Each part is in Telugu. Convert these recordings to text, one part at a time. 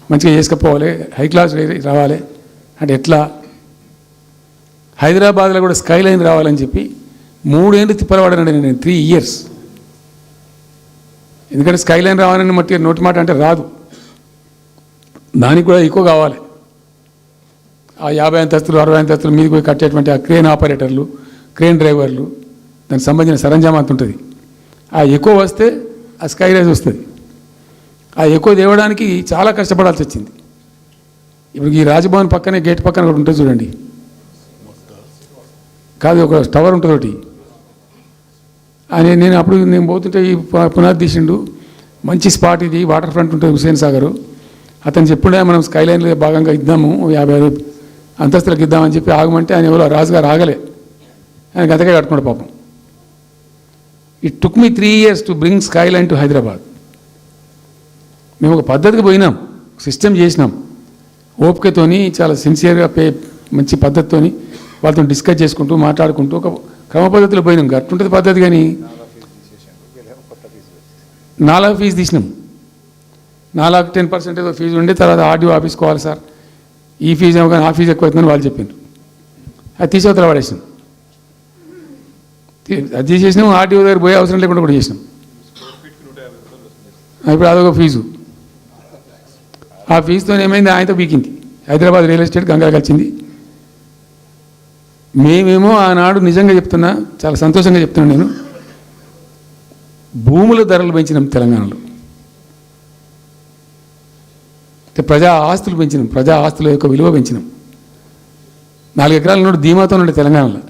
మంచిగా చేసుకుపోవాలి, హై క్లాస్ రావాలి అంటే ఎట్లా? హైదరాబాద్లో కూడా స్కై లైన్ రావాలని చెప్పి 3 ఏళ్ళు తిప్పలవాడానండి నేను, 3 years. ఎందుకంటే స్కై లైన్ రావాలని నోటి మాట అంటే రాదు, దానికి కూడా ఎక్కువ కావాలి. ఆ 50 అంతస్తులు 60 అంతస్తులు మీదకి పోయి కట్టేటువంటి ఆ క్రేన్ ఆపరేటర్లు, క్రేన్ డ్రైవర్లు, దానికి సంబంధించిన సరంజామా అంత ఉంటుంది. ఆ ఎక్కువ వస్తే ఆ స్కై రైజ్ వస్తుంది. ఆ ఎక్కువ తేవడానికి చాలా కష్టపడాల్సి వచ్చింది. ఇప్పుడు ఈ రాజభవన్ పక్కనే గేట్ పక్కన ఒకటి ఉంటుంది చూడండి, కాదు ఒక టవర్ ఉంటుంది ఒకటి. అని నేను పోతుంటే ఈ పునాది తీసిండు, మంచి స్పాట్ ఇది, వాటర్ ఫ్రంట్ ఉంటుంది హుస్సేన్ సాగర్. అతను చెప్పుడే మనం స్కై లైన్లో భాగంగా ఇద్దాము, 50 అంతస్తులకు ఇద్దామని చెప్పి ఆగమంటే ఆయన ఎవరో రాజుగారు ఆగలే, ఆయన గతగా కట్టుకున్నాడు పాపం. It took me 3 years to bring sky line to Hyderabad. మేము ఒక పద్ధతికి పోయినాం, సిస్టమ్ చేసినాం, ఓపికతోని చాలా సిన్సియర్గా మంచి పద్ధతితోని వాళ్ళతో డిస్కస్ చేసుకుంటూ మాట్లాడుకుంటూ ఒక క్రమ పద్ధతిలో పోయినాం. గట్టుంటుంది పద్ధతి. కానీ 4 ఫీజు తీసినాం, 4 10% ఏదో ఫీజు ఉండే. తర్వాత ఆర్డీఓ ఆఫీస్కి పోవాలి సార్, ఈ ఫీజు ఏమో కానీ ఆ ఫీజు ఎక్కువ అవుతుందని వాళ్ళు చెప్పిండ్రు. అది తీసేవతల పడేసినాం. అది తీసేసినాం, ఆర్డీఓ దగ్గర పోయే అవసరం లేకుండా కూడా చేసినాం. ఇప్పుడు అదొక ఫీజు. ఆ ఫీజుతో ఏమైంది, ఆయనతో బీకింది. హైదరాబాద్ రియల్ ఎస్టేట్ గంగా కలిసింది. మేమేమో ఆనాడు నిజంగా చెప్తున్నా, చాలా సంతోషంగా చెప్తున్నాను నేను, భూముల ధరలు పెంచినాం తెలంగాణలో. ప్రజా ఆస్తులు పెంచినాం, ప్రజా ఆస్తుల యొక్క విలువ పెంచినాం. 4 ఎకరాల నోడు ధీమాతో ఉండే తెలంగాణలో.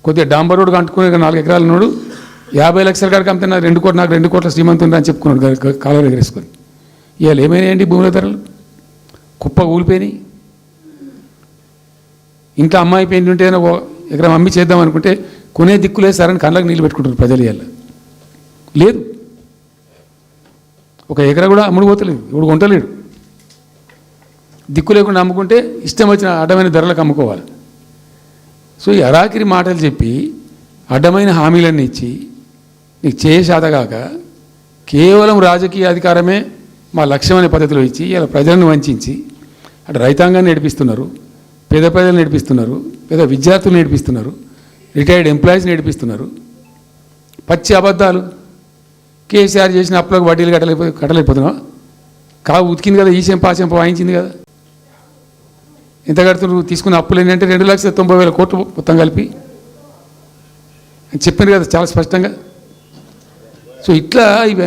కొద్దిగా డాంబర్ రోడ్డు అంటుకునే 4 ఎకరాల నోడు 50 లక్షల కాడికి అమ్మితే నాకు 2 కోట్ల శ్రీమంతుడు అని చెప్పుకున్నాడు కాలువ ఎగరేసుకొని. ఇవాళ ఏమైనాయండి భూముల ధరలు? కుప్ప ఊలిపోయినాయి. ఇంకా అమ్మాయి పెయింట్ ఉంటే ఎకరం అమ్మి చేద్దాం అనుకుంటే కొనే దిక్కులేదు సార్ అని కళ్ళకి నీళ్ళు పెట్టుకుంటారు ప్రజలు. ఇవాళ లేదు, ఒక ఎకరా కూడా అమ్ముడు పోతలేదు, ఇప్పుడు కొంటలేడు. దిక్కు లేకుండా అమ్ముకుంటే ఇష్టం వచ్చిన అడ్డమైన ధరలకు అమ్ముకోవాలి. సో ఈ అరాకిరి మాటలు చెప్పి అడ్డమైన హామీలన్నీ ఇచ్చి నీకు చేసాదగాక కేవలం రాజకీయ అధికారమే మా లక్ష్యం అనే పద్ధతిలో ఇచ్చి ఇలా ప్రజలను వంచి అటు రైతాంగాన్ని నడిపిస్తున్నారు, పేద ప్రజలు నడిపిస్తున్నారు, పేద విద్యార్థులు నడిపిస్తున్నారు, రిటైర్డ్ ఎంప్లాయీస్ నడిపిస్తున్నారు. పచ్చి అబద్ధాలు. కేసీఆర్ చేసిన అప్పులకు వడ్డీలు కట్టలేకపోతున్నావా? కావు ఉతికింది కదా, ఈ చెంప ఆ చెంప వాయించింది కదా. ఎంత కడుతున్నారు? తీసుకున్న అప్పులు ఏంటంటే 2,90,000 కోట్లు మొత్తం కలిపి చెప్పింది కదా చాలా స్పష్టంగా. సో ఇట్లా ఇవి